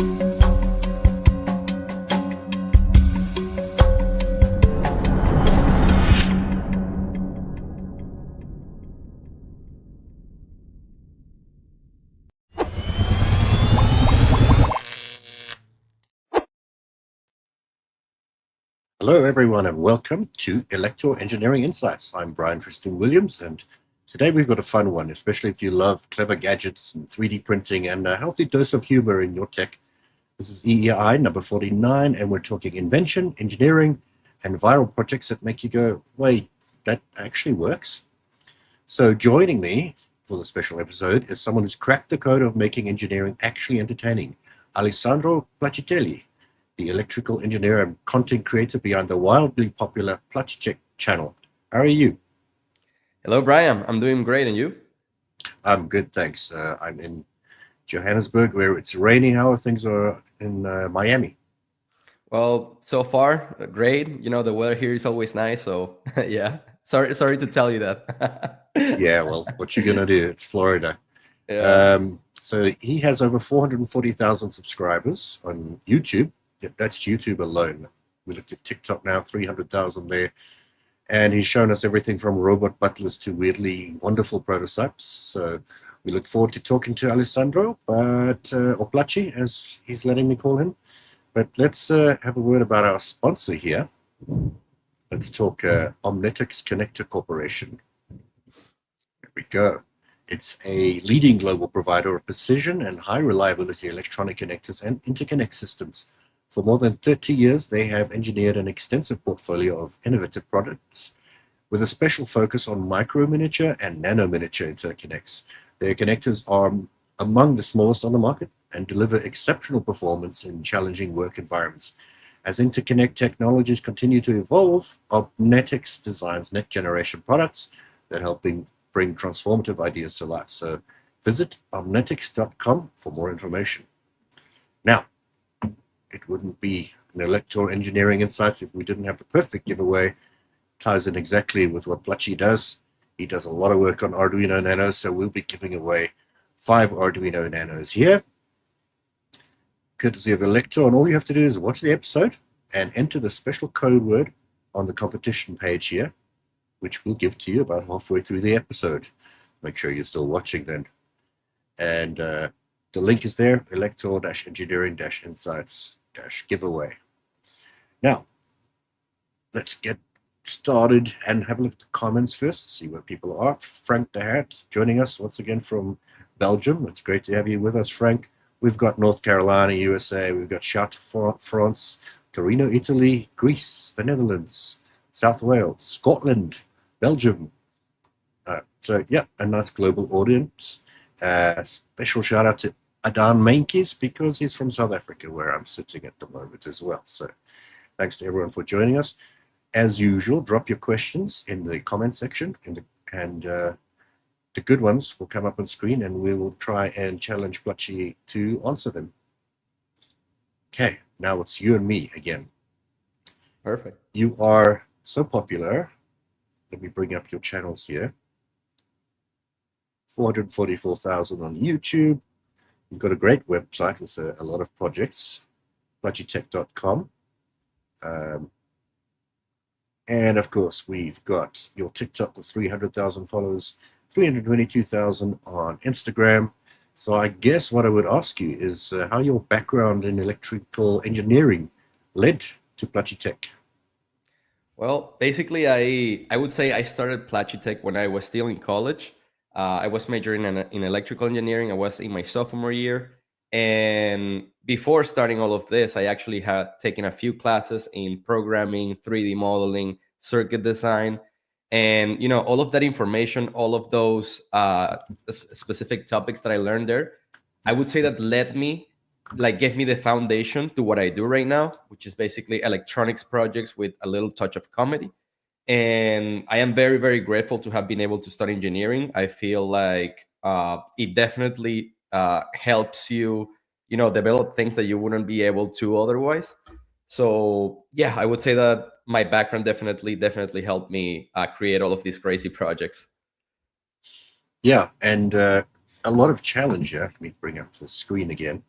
Hello, everyone, and welcome to Elektor Engineering Insights. I'm Brian Tristan Williams, and today we've got a fun one, especially if you love clever gadgets and 3D printing and a healthy dose of humor in your tech. This is EEI number 49, and we're talking invention, engineering, and viral projects that make you go, wait, that actually works? So joining me for the special episode is someone who's cracked the code of making engineering actually entertaining, Alessandro Placitelli, the electrical engineer and content creator behind the wildly popular PlatiTech channel. How are you? Hello, Brian. I'm doing great, and you? I'm good, thanks. I'm in Johannesburg, where it's raining. How things are in Miami? Well, so far, great. You know, the weather here is always nice, so yeah. Sorry to tell you that. Yeah, well, what you gonna do? It's Florida. Yeah. So he has over 440,000 subscribers on YouTube. That's YouTube alone. We looked at TikTok now, 300,000 there. And he's shown us everything from robot butlers to weirdly wonderful prototypes. So we look forward to talking to Alessandro, or Placi, as he's letting me call him. But let's have a word about our sponsor here. Let's talk Omnetics Connector Corporation. Here we go. It's a leading global provider of precision and high reliability electronic connectors and interconnect systems. For more than 30 years, they have engineered an extensive portfolio of innovative products with a special focus on micro miniature and nano miniature interconnects. Their connectors are among the smallest on the market and deliver exceptional performance in challenging work environments. As interconnect technologies continue to evolve, Omnetics designs next generation products that help bring transformative ideas to life. So visit omnetics.com for more information. Now, it wouldn't be an Elektor Engineering Insights if we didn't have the perfect giveaway. Ties in exactly with what Placi does. He does a lot of work on Arduino Nanos, so we'll be giving away 5 Arduino Nanos here, courtesy of Elektor. And all you have to do is watch the episode and enter the special code word on the competition page here, which we'll give to you about halfway through the episode. Make sure you're still watching then. And the link is there, Elektor-Engineering-Insights-giveaway. Now, let's get started and have a look at the comments first, see where people are. Frank De Hart joining us once again from Belgium. It's great to have you with us, Frank. We've got North Carolina, USA. We've got Chartres, France, Torino, Italy, Greece, the Netherlands, South Wales, Scotland, Belgium. So, yeah, a nice global audience. Special shout out to Adan Menkes because he's from South Africa, where I'm sitting at the moment as well. So thanks to everyone for joining us. As usual, drop your questions in the comment section, and the good ones will come up on screen, and we will try and challenge Placi to answer them. Okay, now it's you and me again. Perfect. You are so popular. Let me bring up your channels here. 444,000 on YouTube. You've got a great website with a lot of projects, PlatiTech.com. And of course, we've got your TikTok with 300,000 followers, 322,000 on Instagram. So I guess what I would ask you is how your background in electrical engineering led to PlatiTech. Well, basically, I would say I started PlatiTech when I was still in college. I was majoring in electrical engineering. I was in my sophomore year. And before starting all of this, I actually had taken a few classes in programming, 3D modeling, circuit design. And, you know, all of that information, all of those specific topics that I learned there, I would say that gave me the foundation to what I do right now, which is basically electronics projects with a little touch of comedy. And I am very, very grateful to have been able to study engineering. I feel like it definitely helps you, you know, develop things that you wouldn't be able to otherwise. So yeah, I would say that my background definitely helped me create all of these crazy projects. Yeah, and a lot of challenge here. Let me bring up the screen again.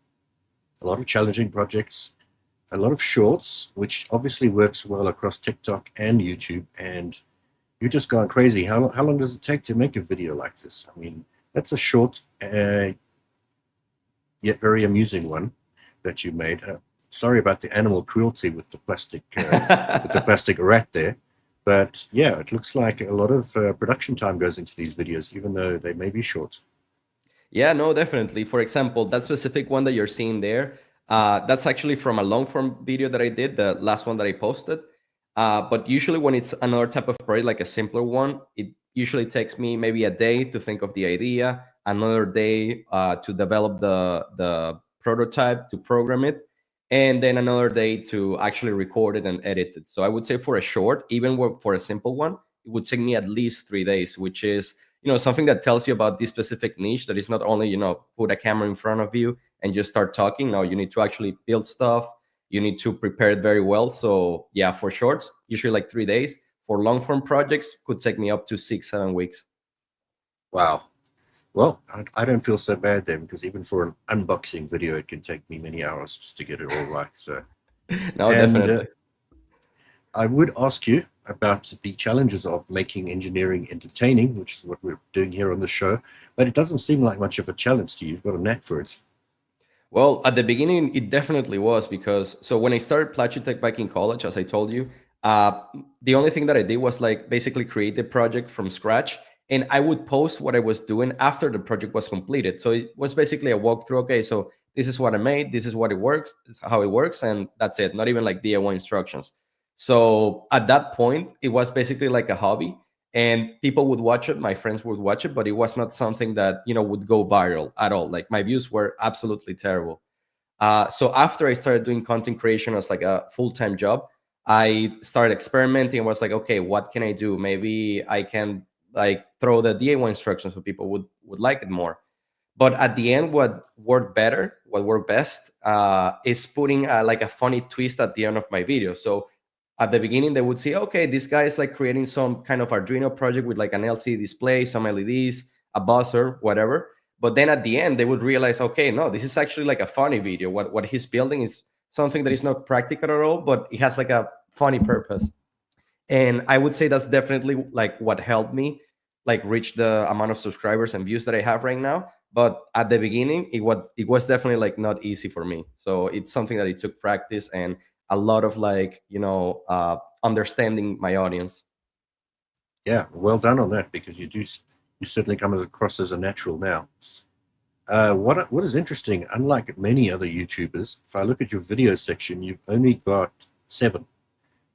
a lot of challenging projects, a lot of shorts, which obviously works well across TikTok and YouTube. And you're just going crazy. How long does it take to make a video like this? I mean, that's a short, yet very amusing one that you made. Sorry about the animal cruelty with the plastic rat there, but yeah, it looks like a lot of production time goes into these videos, even though they may be short. Yeah, no, definitely. For example, that specific one that you're seeing there, that's actually from a long form video that I did, the last one that I posted. But usually when it's another type of project, like a simpler one, it usually takes me maybe a day to think of the idea, another day to develop the prototype, to program it, and then another day to actually record it and edit it. So I would say for a short, even for a simple one, it would take me at least 3 days, which is something that tells you about this specific niche, that is not only put a camera in front of you and just start talking. No, you need to actually build stuff, you need to prepare it very well. So yeah, for shorts usually like 3 days. For long form projects could take me up to 6-7 weeks. Wow. Well, I don't feel so bad then, because even for an unboxing video, it can take me many hours just to get it all right. So, No, and definitely. I would ask you about the challenges of making engineering entertaining, which is what we're doing here on the show, but it doesn't seem like much of a challenge to you. You've got a knack for it. Well, at the beginning, it definitely was, because so when I started PlatiTech back in college, as I told you, uh, the only thing that I did was like basically create the project from scratch, and I would post what I was doing after the project was completed. So it was basically a walkthrough. Okay, so this is what I made, this is what it works, this is how it works, and that's it. Not even like DIY instructions. So at that point, it was basically like a hobby, and people would watch it, my friends would watch it, but it was not something that would go viral at all. Like my views were absolutely terrible. So after I started doing content creation as like a full-time job, I started experimenting and was like, okay, what can I do? Maybe I can like throw the DIY instructions so people would like it more. But at the end, what worked better, what worked best, is putting like a funny twist at the end of my video. So at the beginning, they would say, okay, this guy is like creating some kind of Arduino project with like an LCD display, some LEDs, a buzzer, whatever. But then at the end, they would realize, okay, no, this is actually like a funny video. What he's building is something that is not practical at all, but it has like a funny purpose. And I would say that's definitely like what helped me like reach the amount of subscribers and views that I have right now. But at the beginning, it was definitely like not easy for me. So it's something that it took practice and a lot of like understanding my audience. Yeah, well done on that, because you certainly come across as a natural now. What is interesting, unlike many other YouTubers, if I look at your video section, you've only got 7,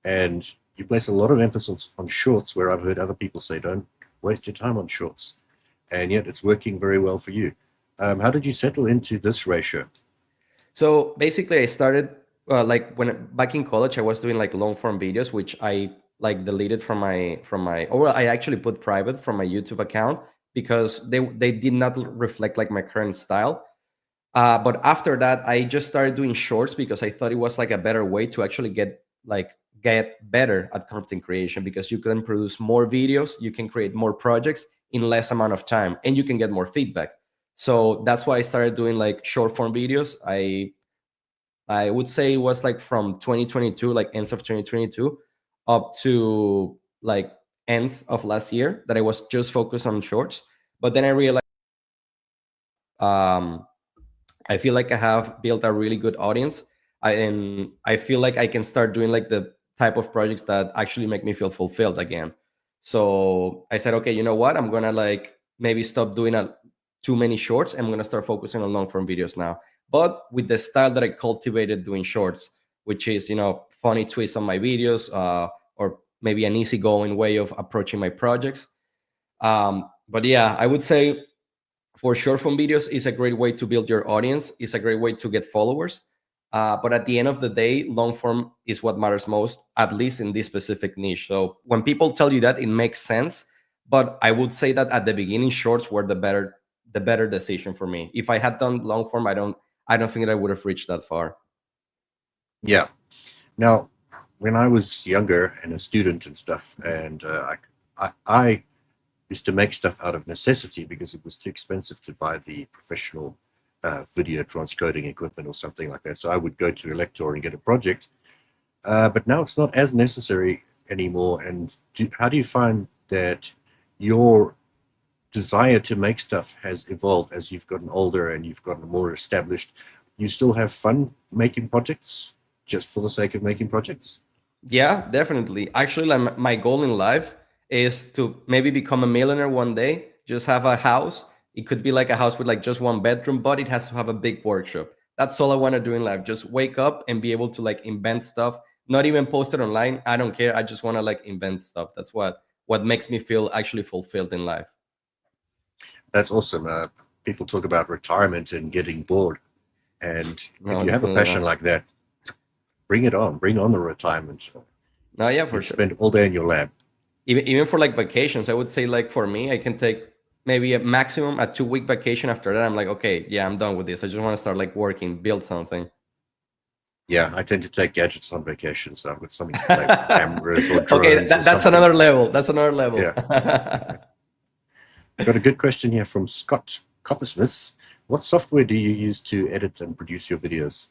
and you place a lot of emphasis on shorts, where I've heard other people say don't waste your time on shorts, and yet it's working very well for you. How did you settle into this ratio? So basically, I started like when back in college, I was doing like long form videos, which I like deleted from my, or I actually put private from my YouTube account because they did not reflect like my current style. But after that, I just started doing shorts because I thought it was like a better way to actually get better at content creation, because you can produce more videos, you can create more projects in less amount of time, and you can get more feedback. So that's why I started doing like short form videos. I would say it was like from 2022, like ends of 2022, up to like ends of last year, that I was just focused on shorts. But then I realized um, I feel like I have built a really good audience. And I feel like I can start doing like the type of projects that actually make me feel fulfilled again. So I said, okay, you know what? I'm gonna like maybe stop doing too many shorts. I'm gonna start focusing on long form videos now, but with the style that I cultivated doing shorts, which is funny twists on my videos, or maybe an easygoing way of approaching my projects. But yeah, I would say for short form videos is a great way to build your audience. It's a great way to get followers. But at the end of the day, long form is what matters most, at least in this specific niche. So when people tell you that, it makes sense. But I would say that at the beginning, shorts were the better decision for me. If I had done long form, I don't think that I would have reached that far. Yeah. Now, when I was younger and a student and stuff, and I used to make stuff out of necessity because it was too expensive to buy the professional video transcoding equipment or something like that. So I would go to Elektor and get a project. But now it's not as necessary anymore. And how do you find that your desire to make stuff has evolved as you've gotten older and you've gotten more established? You still have fun making projects just for the sake of making projects? Yeah, definitely. Actually, like my goal in life is to maybe become a millionaire one day, just have a house. It could be like a house with like just one bedroom, but it has to have a big workshop. That's all I want to do in life. Just wake up and be able to like invent stuff, not even post it online. I don't care. I just want to like invent stuff. That's what makes me feel actually fulfilled in life. That's awesome. People talk about retirement and getting bored. And No, if you have a definitely passion not. like that, bring it on. Bring on the retirement. No, yeah, for You'd sure. spend all day in your lab. Even for like vacations, I would say like for me, I can take maybe a maximum a 2 week vacation. After that, I'm like, okay, yeah, I'm done with this. I just want to start like working, build something. Yeah, I tend to take gadgets on vacation, so I've got something to play with, cameras or Okay, drones or that's something. another level. That's another level. Yeah. Got a good question here from Scott Coppersmith. What software do you use to edit and produce your videos?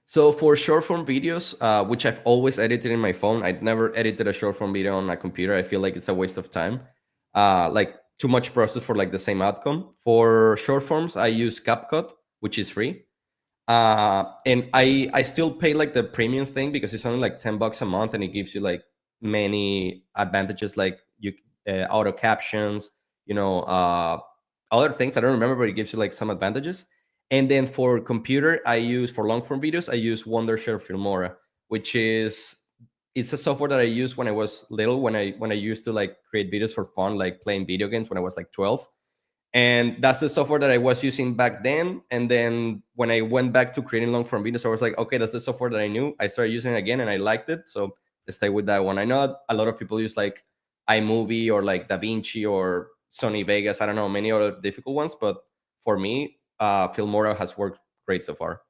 So for short form videos, which I've always edited in my phone, I'd never edited a short form video on my computer. I feel like it's a waste of time. Like too much process for like the same outcome. For short forms, I use CapCut, which is free. And I still pay like the premium thing because it's only like $10 a month, and it gives you like many advantages, like you auto captions, other things I don't remember, but it gives you like some advantages. And then for computer, I use for long form videos, I use Wondershare Filmora, which is it's a software that I used when I was little, when I used to like create videos for fun, like playing video games when I was like 12. And that's the software that I was using back then. And then when I went back to creating long form videos, I was like, okay, that's the software that I knew. I started using it again and I liked it. So I stay with that one. I know a lot of people use like iMovie or like DaVinci or Sony Vegas. I don't know, many other difficult ones. But for me, Filmora has worked great so far.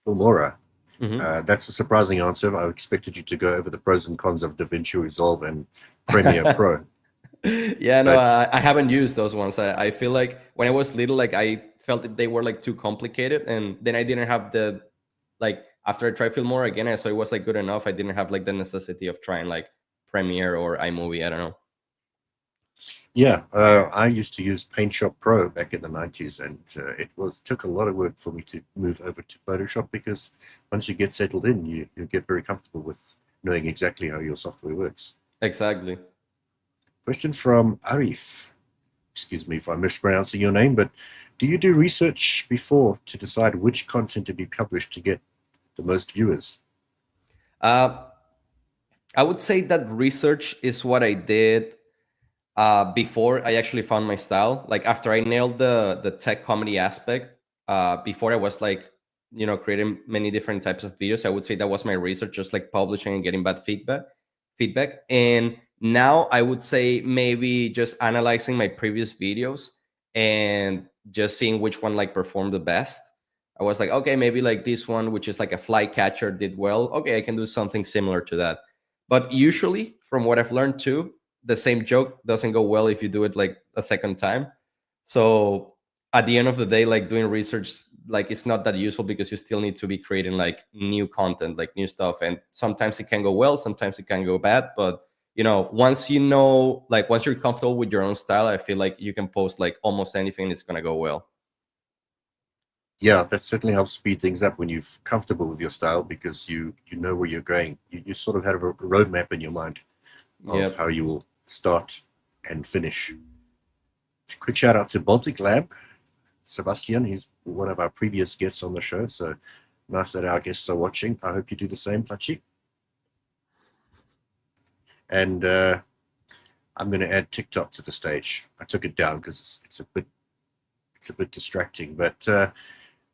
Filmora. Mhm. That's a surprising answer. I expected you to go over the pros and cons of DaVinci Resolve and Premiere Pro. Yeah, no, But I haven't used those ones. I feel like when I was little, like I felt that they were like too complicated, and then I didn't have the like after I tried Filmora again, I saw it was like good enough. I didn't have like the necessity of trying like Premiere or iMovie. I don't know. yeah, I used to use PaintShop Pro back in the 90s, and it took a lot of work for me to move over to Photoshop, because once you get settled in, you get very comfortable with knowing exactly how your software works. Exactly. Question from Arif. Excuse me if I'm mispronouncing your name, but do you do research before to decide which content to be published to get the most viewers? Uh, I would say that research is what I did before I actually found my style. Like after I nailed the tech comedy aspect, before I was like, creating many different types of videos. I would say that was my research, just like publishing and getting bad feedback. And now I would say maybe just analyzing my previous videos and just seeing which one like performed the best. I was like, okay, maybe like this one, which is like a fly catcher, did well. Okay, I can do something similar to that. But usually, from what I've learned too, the same joke doesn't go well if you do it like a second time. So at the end of the day, like doing research, like it's not that useful because you still need to be creating like new content, like new stuff. And sometimes it can go well, sometimes it can go bad. But once once you're comfortable with your own style, I feel like you can post like almost anything, it's gonna go well. Yeah, that certainly helps speed things up when you're comfortable with your style, because you know where you're going. You sort of have a roadmap in your mind of Yep. how you will start and finish. Quick shout out to Baltic Lab, Sebastian. He's one of our previous guests on the show, so nice that our guests are watching. I hope you do the same, Plachi. And I'm going to add TikTok to the stage. I took it down because it's a bit distracting, but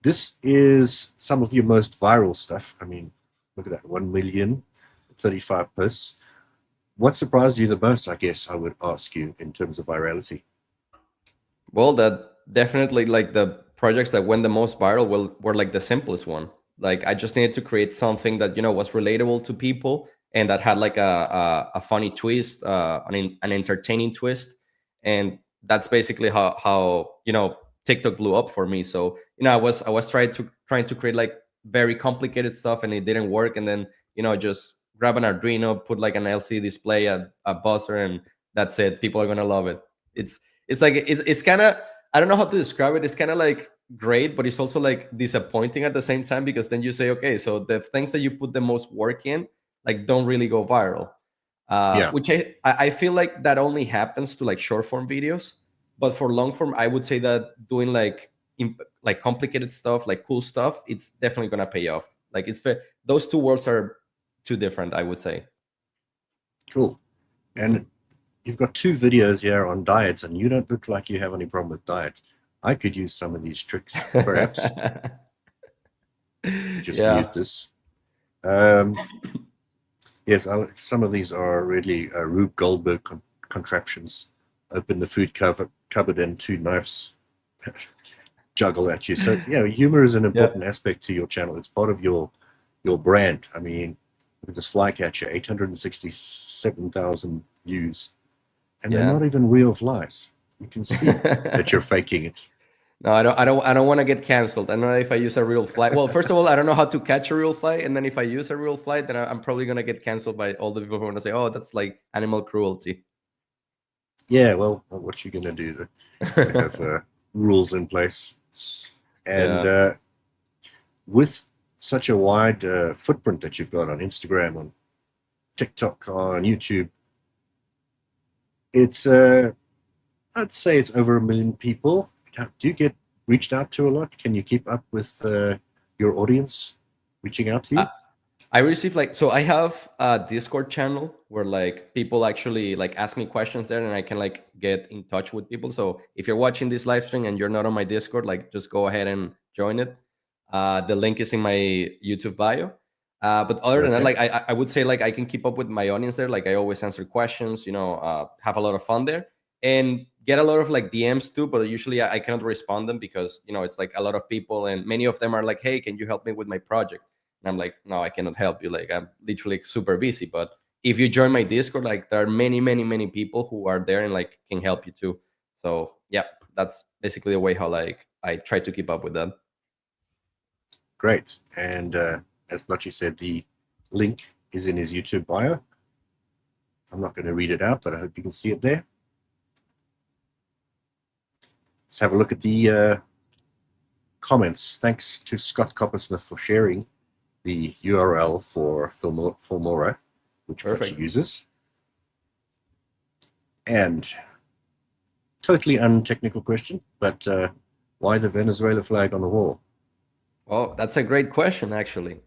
this is some of your most viral stuff. I mean, look at that, 1,035 posts. What surprised you the most, I guess I would ask you, in terms of virality? Well, that definitely like the projects that went the most viral were like the simplest one. Like I just needed to create something that was relatable to people and that had like a funny twist, an entertaining twist, and that's basically how TikTok blew up for me. So I was trying to create like very complicated stuff, and it didn't work. And then just grab an Arduino, put like an LCD display, a buzzer, and that's it. People are gonna love it. It's like it's kind of, I don't know how to describe it. It's kind of like great, but it's also like disappointing at the same time, because then you say, okay, so the things that you put the most work in like don't really go viral. Yeah. Which I feel like that only happens to like short form videos, but for long form, I would say that doing like like complicated stuff, like cool stuff, it's definitely gonna pay off. Like those two worlds are too different, I would say. Cool. And you've got 2 videos here on diets, and you don't look like you have any problem with diet. I could use some of these tricks, perhaps. Just mute this. Yes, some of these are really Rube Goldberg contraptions. Open the food cupboard and 2 knives juggle at you. So humor is an important aspect to your channel. It's part of your brand. I mean, with this flycatcher, 867,000 views, and they're not even real flies. You can see that you're faking it. No, I don't want to get canceled. I don't know if I use a real fly. Well, first of all, I don't know how to catch a real fly, and then if I use a real fly, then I'm probably gonna get canceled by all the people who are gonna say, "Oh, that's like animal cruelty." Yeah, well, what you gonna do? They have rules in place, and with such a wide footprint that you've got on Instagram, on TikTok, on YouTube, it's I'd say it's over 1 million people. Do you get reached out to a lot? Can you keep up with your audience reaching out to you? I receive so I have a Discord channel where like people actually like ask me questions there, and I can like get in touch with people. So if you're watching this live stream and you're not on my Discord, like just go ahead and join it. The link is in my YouTube bio. But other than that, like I would say like I can keep up with my audience there. Like I always answer questions, have a lot of fun there, and get a lot of like DMs too. But usually I cannot respond them because it's like a lot of people, and many of them are like, "Hey, can you help me with my project?" And I'm like, "No, I cannot help you. Like I'm literally super busy." But if you join my Discord, like there are many, many, many people who are there and like can help you too. So yeah, that's basically the way how like I try to keep up with them. Great. And as Blatchy said, the link is in his YouTube bio. I'm not going to read it out, but I hope you can see it there. Let's have a look at the comments. Thanks to Scott Coppersmith for sharing the URL for Filmora, which Blatchy uses. And totally untechnical question, but why the Venezuela flag on the wall? Oh, that's a great question, actually.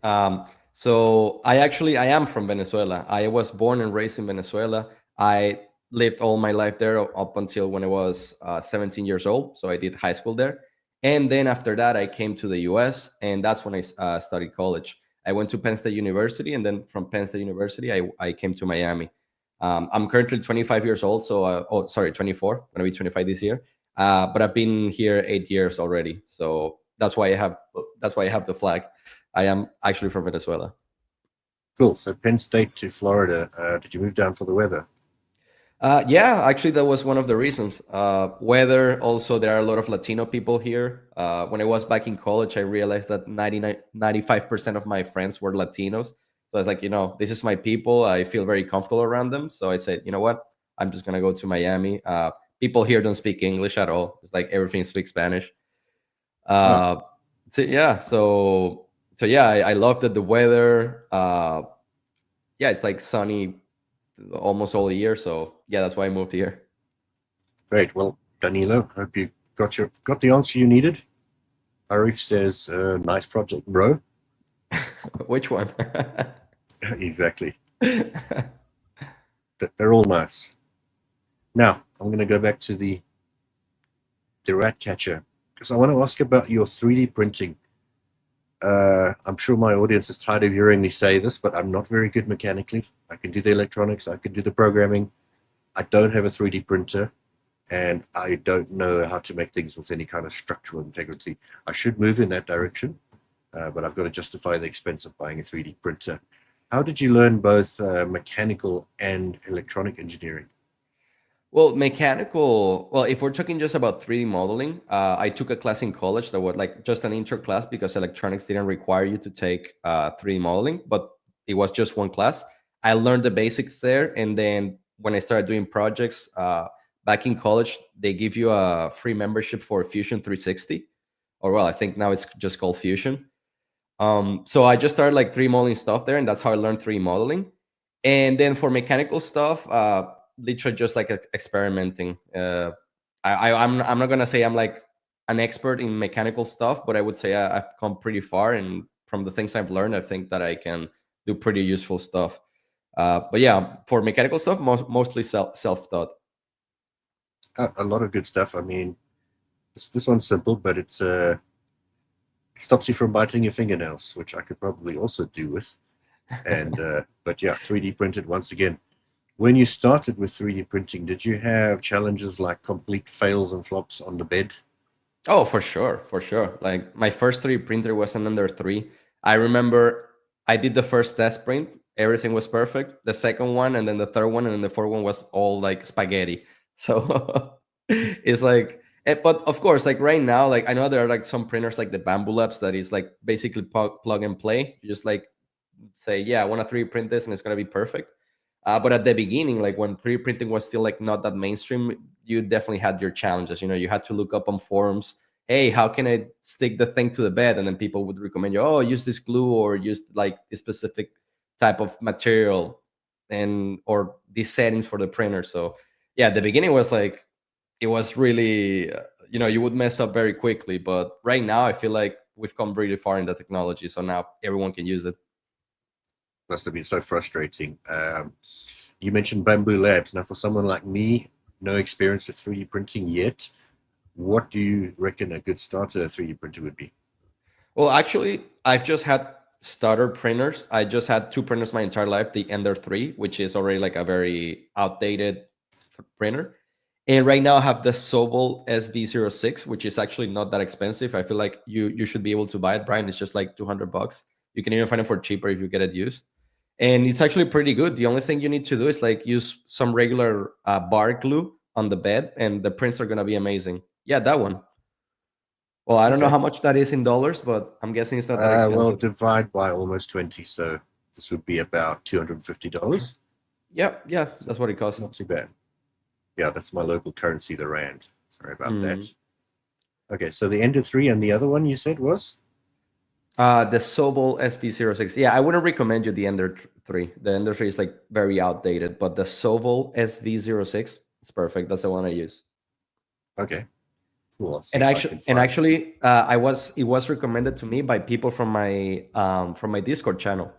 So I am from Venezuela. I was born and raised in Venezuela. I lived all my life there up until when I was 17 years old. So I did high school there. And then after that, I came to the US, and that's when I studied college. I went to Penn State University, and then from Penn State University, I came to Miami. I'm currently 25 years old. So, 24. I'm going to be 25 this year. But I've been here 8 years already. So that's why I have the flag. I am actually from Venezuela. Cool. So Penn State to Florida. Did you move down for the weather? Yeah, actually, that was one of the reasons. Weather. Also, there are a lot of Latino people here. When I was back in college, I realized that 95% of my friends were Latinos. So I was like, this is my people. I feel very comfortable around them. So I said, you know what? I'm just gonna go to Miami. People here don't speak English at all. It's like everything speaks Spanish. So I love that the weather. It's like sunny almost all year. So yeah, that's why I moved here. Great. Well, Danilo, hope you got the answer you needed. Arif says, "Nice project, bro." Which one? Exactly. They're all nice. Now I'm going to go back to the rat catcher, because I want to ask about your 3D printing. I'm sure my audience is tired of hearing me say this, but I'm not very good mechanically. I can do the electronics, I can do the programming. I don't have a 3D printer, and I don't know how to make things with any kind of structural integrity. I should move in that direction, but I've got to justify the expense of buying a 3D printer. How did you learn both mechanical and electronic engineering? Well, mechanical. Well, if we're talking just about 3D modeling, I took a class in college that was like just an intro class because electronics didn't require you to take 3D modeling, but it was just one class. I learned the basics there, and then when I started doing projects back in college, they give you a free membership for Fusion 360, or well, I think now it's just called Fusion. So I just started like 3D modeling stuff there, and that's how I learned 3D modeling. And then for mechanical stuff, literally just like experimenting. I'm not gonna say I'm like an expert in mechanical stuff, but I would say I've come pretty far, and from the things I've learned, I think that I can do pretty useful stuff. But yeah, for mechanical stuff, mostly self taught. A lot of good stuff. I mean, this one's simple, but it stops you from biting your fingernails, which I could probably also do with. And but yeah, 3D printed once again. When you started with 3D printing, did you have challenges like complete fails and flops on the bed? Oh, for sure, for sure. Like my first 3D printer was an Ender 3. I remember I did the first test print, everything was perfect. The second one, and then the third one, and then the fourth one was all like spaghetti. So it's like, but of course, like right now, like I know there are like some printers like the Bamboo Labs that is like basically plug and play. You just like say, yeah, I want to 3D print this, and it's gonna be perfect. But at the beginning, like when 3D printing was still like not that mainstream, you definitely had your challenges. You know, you had to look up on forums, hey, how can I stick the thing to the bed? And then people would recommend you, oh, use this glue or use like this specific type of material and or these settings for the printer. So yeah, the beginning was like it was really you would mess up very quickly. But right now, I feel like we've come really far in the technology, so now everyone can use it. Must have been so frustrating. You mentioned Bamboo Labs. Now, for someone like me, no experience with 3D printing yet, what do you reckon a good starter 3D printer would be? Well, actually, I've just had starter printers. I just had two printers my entire life, the Ender 3, which is already like a very outdated printer. And right now I have the Sobol SV06, which is actually not that expensive. I feel like you should be able to buy it, Brian. It's just like $200. You can even find it for cheaper if you get it used. And it's actually pretty good. The only thing you need to do is like use some regular bar glue on the bed, and the prints are gonna be amazing. Yeah, that one. Well, I don't know Okay. how much that is in dollars, but I'm guessing it's not that Well, expensive. divide by almost 20. So this would be about $250. Yeah, yeah, So that's what it costs. not too bad. Yeah, that's my local currency, the Rand. Sorry about that. Mm. Okay, so the Ender 3 and the other one you said was? The Sobol SV06. Yeah, I wouldn't recommend you the Ender 3. The Ender 3 is like very outdated, but the Sobol SV06 is perfect. That's the one I use. Okay, cool. I'll see And if I can find actually, it was recommended to me by people from my Discord channel.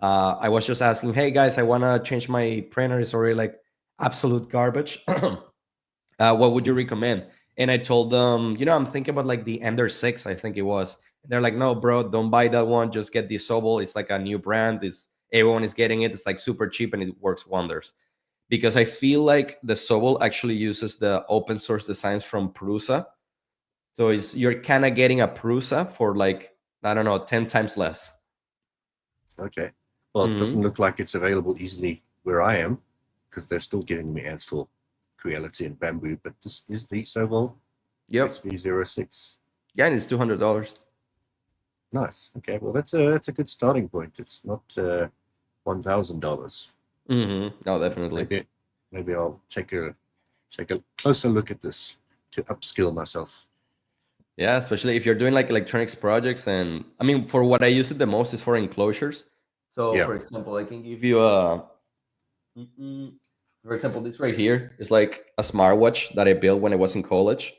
I was just asking, hey guys, I want to change my printer. It's already like absolute garbage. What would you recommend? And I told them, I'm thinking about like the Ender 6, I think it was. And they're like, no, bro, don't buy that one. Just get the Sobol. It's like a new brand. It's everyone is getting it. It's like super cheap and it works wonders. Because I feel like the Sobol actually uses the open source designs from Prusa. So you're kind of getting a Prusa for like, I don't know, 10 times less. Okay. Well, it doesn't Mm-hmm. look like it's available easily where I am because they're still giving me ads for Creality and Bamboo, but this is the Soval Yep. SV06. Yeah, and it's $200. Nice. Okay. Well, that's a good starting point. It's not $1,000. Mm-hmm. No, definitely. Maybe I'll take a closer look at this to upskill myself. Yeah, especially if you're doing like electronics projects. And I mean, for what I use it the most is for enclosures. So, Yeah. for example, I can give you a, for example, this right here is like a smartwatch that I built when I was in college.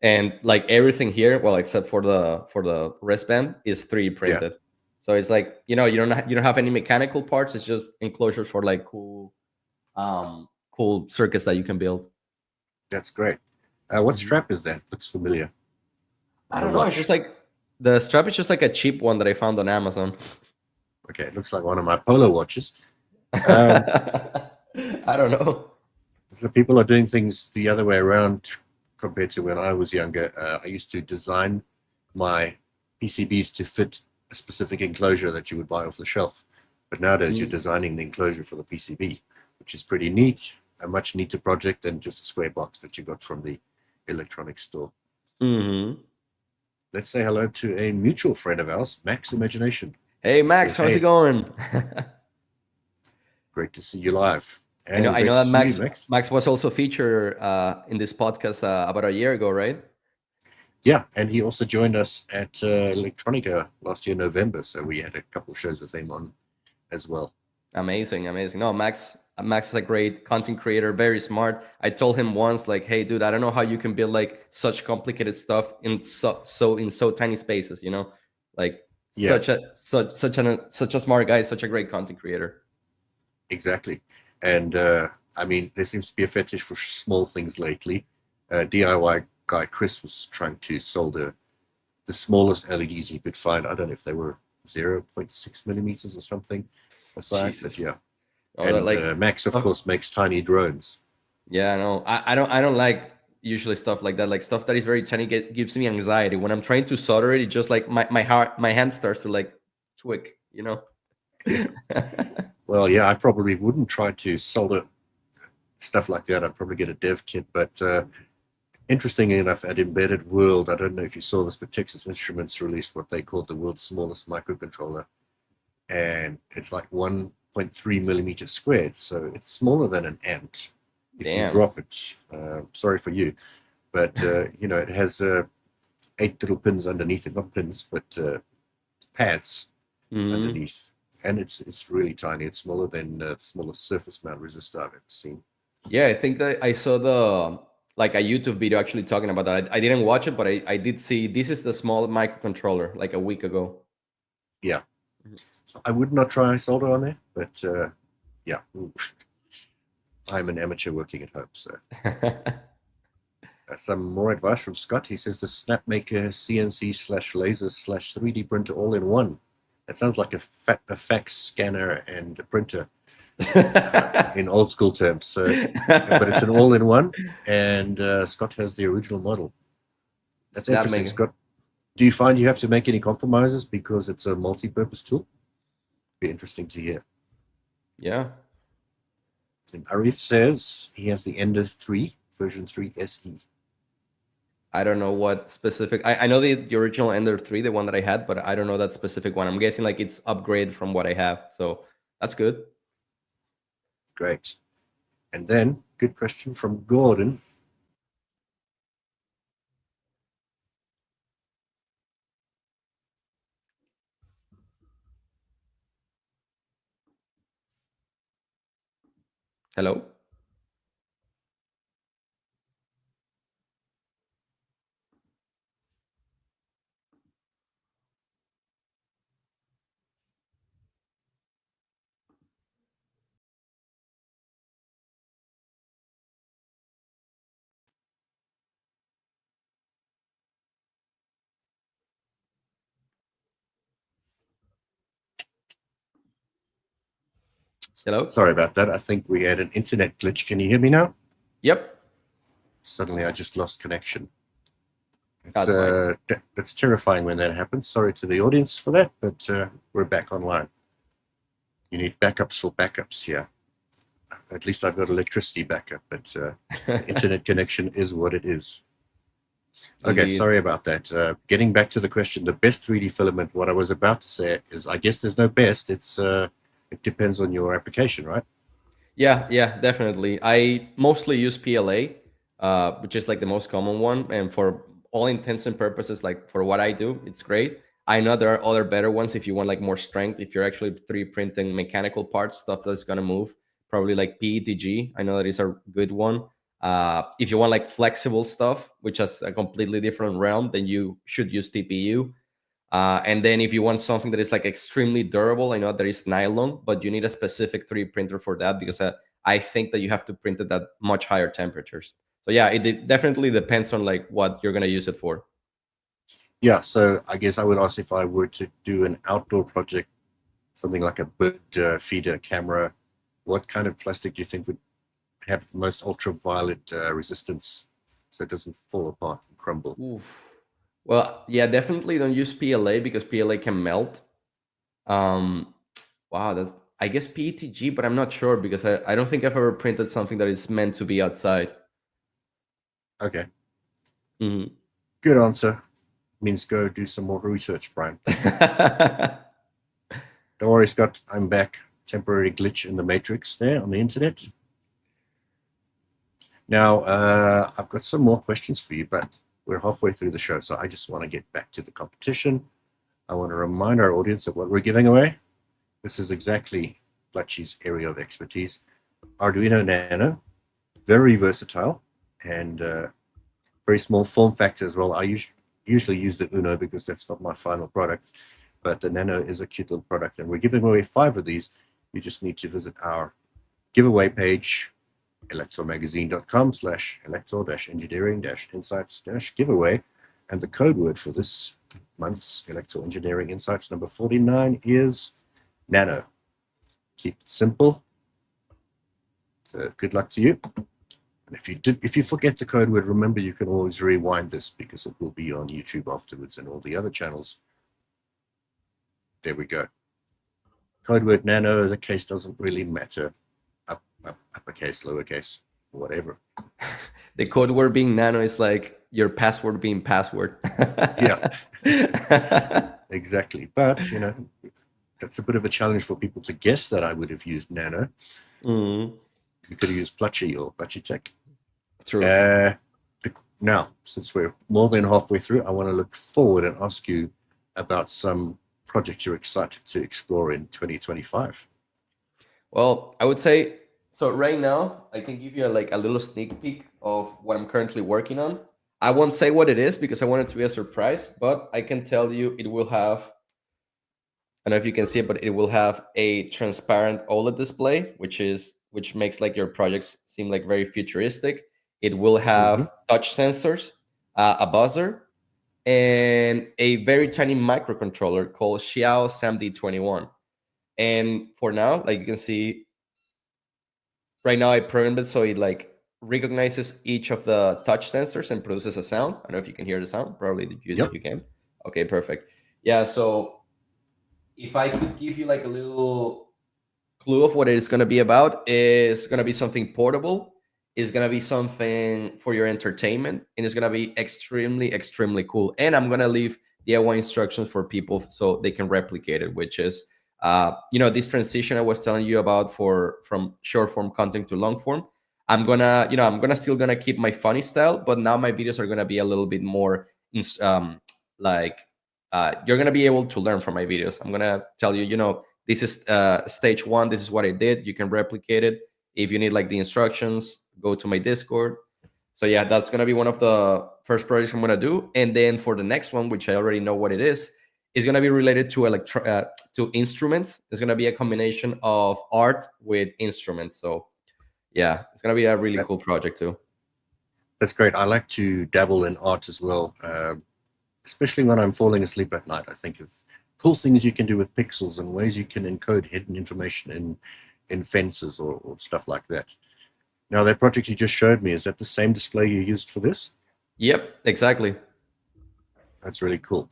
And like everything here, well, except for the wristband, is 3D printed. So it's like, you don't have any mechanical parts. It's just enclosures for like cool circuits that you can build. That's great. What Mhm. strap is that? Looks familiar. I On a don't know. It's watch. just like the strap is just like a cheap one that I found on Amazon. Okay, it looks like one of my polo watches. I don't know. So people are doing things the other way around compared to when I was younger. I used to design my PCBs to fit a specific enclosure that you would buy off the shelf. But nowadays you're designing the enclosure for the PCB, which is pretty neat. a much neater project than just a square box that you got from the electronics store. Mm-hmm. Let's say hello to a mutual friend of ours, Max Imagination. Hey Max, Says, how's it hey, going? great to see you live. I know And I great know to that see you, Max. Max was also featured in this podcast about a year ago, right? Yeah, and he also joined us at Electronica last year, November. So we had a couple of shows with him on as well. Amazing, amazing. No, Max is a great content creator, very smart. I told him once, like, hey, dude, I don't know how you can build like such complicated stuff in so tiny spaces. You know, like Yeah, such a smart guy, such a great content creator. exactly. And I mean, there seems to be a fetish for small things lately. DIY guy Chris was trying to solder the smallest LEDs he could find. I don't know if they were 0.6 millimeters or something aside, but Jesus. yeah. Oh, that And like Max, of stuff. course, makes tiny drones. Yeah, no, I don't like usually stuff like that. Like stuff that is very tiny gives me anxiety. When I'm trying to solder it, it just like my hand starts to like twig, you know. Well, yeah, I probably wouldn't try to solder stuff like that. I'd probably get a dev kit. But interestingly enough, at Embedded World, I don't know if you saw this, but Texas Instruments released what they called the world's smallest microcontroller. And it's like 1.3 millimeters squared. So it's smaller than an ant. If you Damn. drop it, sorry for you, but it has 8 little pins underneath it, not pins, but pads Hmm. underneath, and it's really tiny. It's smaller than the smallest surface mount resistor I've ever seen. Yeah, I think that I saw the like a YouTube video actually talking about that. I didn't watch it, but I did see this is the small microcontroller like a week ago. Yeah, so I would not try solder on there, but yeah, I'm an amateur working at home. So some more advice from Scott. He says the Snapmaker CNC/laser/3D printer all in one. That sounds like a fax scanner and a printer in old school terms. So, but it's an all-in-one, and Scott has the original model. That's interesting, Snapmaker. Scott. Do you find you have to make any compromises because it's a multi-purpose tool? Be interesting to hear. Yeah. And Arif says he has the Ender 3 version 3 SE. I don't know what specific. I know the original Ender 3, the one that I had, but I don't know that specific one. I'm guessing like it's upgrade from what I have. So that's good. Great. And then, good question from Gordon. Hello? Hello? Sorry about that. I think we had an internet glitch. Can you hear me now? Yep. Suddenly I just lost connection. That's fine. It's terrifying when that happens. Sorry to the audience for that, but we're back online. You need backups for backups here. At least I've got electricity backup, but the internet connection is what it is. Okay, Indeed. sorry about that. Getting back to the question, the best 3D filament, what I was about to say is I guess there's no best. It depends on your application, right? Yeah, definitely. I mostly use PLA, which is like the most common one, and for all intents and purposes, like for what I do, it's great. I know there are other better ones if you want like more strength. If you're actually 3D printing mechanical parts, stuff that's gonna move, probably like PETG. I know that is a good one. If you want like flexible stuff, which is a completely different realm, then you should use TPU. And then if you want something that is like extremely durable, I know there is nylon, but you need a specific 3D printer for that because I think that you have to print it at much higher temperatures. So yeah, it definitely depends on like what you're gonna use it for. Yeah, so I guess I would ask if I were to do an outdoor project, something like a bird feeder camera, what kind of plastic do you think would have the most ultraviolet resistance so it doesn't fall apart and crumble? Oof. Well, yeah, definitely don't use PLA because PLA can melt. Um, wow, that's I guess PETG, but I'm not sure because I don't think I've ever printed something that is meant to be outside. Okay. Mhm. Good answer. Means go do some more research, Brian. Don't worry, Scott. I'm back. Temporary glitch in the matrix there on the internet. Now, I've got some more questions for you, but we're halfway through the show, so I just want to get back to the competition. I want to remind our audience of what we're giving away. This is exactly Blatchy's area of expertise. Arduino Nano, very versatile and very small form factor as well. I usually use the Uno because that's not my final product, but the Nano is a cute little product, and we're giving away 5 of these. You just need to visit our giveaway page, elektormagazine.com/elektor-engineering-insights-giveaway, and the code word for this month's Elektor Engineering Insights number 49 is Nano. Keep it simple. So good luck to you. And if you forget the code word, remember you can always rewind this because it will be on YouTube afterwards and all the other channels. There we go. Code word Nano, the case doesn't really matter. Uppercase, lowercase, whatever. The code word being Nano is like your password being password. Yeah, exactly. But, you know, that's a bit of a challenge for people to guess that I would have used Nano. You could have used Platchy or PlatiTech. True. Now, since we're more than halfway through, I want to look forward and ask you about some projects you're excited to explore in 2025. Well, I would say, so right now, I can give you like a little sneak peek of what I'm currently working on. I won't say what it is because I want it to be a surprise, but I can tell you it will have, I don't know if you can see it, but it will have a transparent OLED display, which makes like your projects seem like very futuristic. It will have touch sensors, a buzzer, and a very tiny microcontroller called Xiao SAMD21. And for now, like you can see, right now I programmed it so it like recognizes each of the touch sensors and produces a sound. I don't know if you can hear the sound. Probably you can. Okay, perfect. Yeah, so if I could give you like a little clue of what it's going to be about, is going to be something portable. It's going to be something for your entertainment, and it's going to be extremely, extremely cool. And I'm going to leave DIY instructions for people so they can replicate it, which is, this transition I was telling you about from short form content to long form. I'm still gonna keep my funny style, but now my videos are gonna be a little bit more like you're gonna be able to learn from my videos. I'm gonna tell you, this is stage 1. This is what I did. You can replicate it. If you need like the instructions, go to my Discord. So yeah, that's gonna be one of the first projects I'm gonna do. And then for the next one, which I already know what it is gonna be related to to instruments. It's gonna be a combination of art with instruments. So yeah, it's gonna be a really cool project too. That's great. I like to dabble in art as well, especially when I'm falling asleep at night. I think of cool things you can do with pixels and ways you can encode hidden information in fences or stuff like that. Now, that project you just showed me, is that the same display you used for this? Yep, exactly. That's really cool.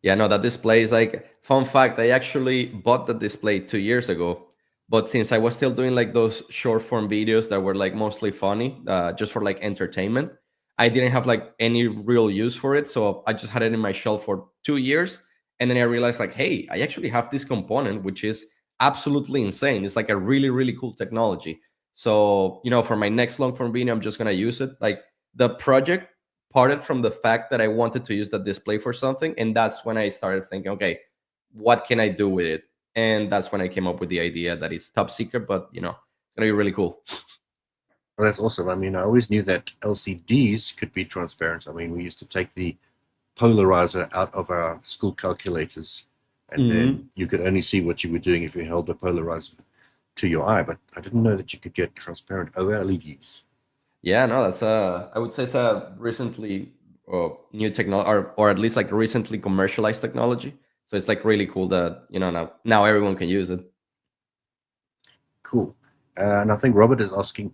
Yeah, no, that display is like, fun fact, I actually bought the display 2 years ago. But since I was still doing like those short form videos that were like mostly funny, just for like entertainment, I didn't have like any real use for it. So I just had it in my shelf for 2 years. And then I realized like, hey, I actually have this component, which is absolutely insane. It's like a really, really cool technology. So, for my next long form video, I'm just going to use it. Like the project parted from the fact that I wanted to use the display for something. And that's when I started thinking, okay, what can I do with it? And that's when I came up with the idea that it's top secret, but it's gonna be really cool. Well, that's awesome. I mean, I always knew that LCDs could be transparent. I mean, we used to take the polarizer out of our school calculators, and then you could only see what you were doing if you held the polarizer to your eye. But I didn't know that you could get transparent OLEDs. Yeah, no, that's I would say it's a recently new technology, or at least like recently commercialized technology. So it's like really cool that now everyone can use it. Cool. And I think Robert is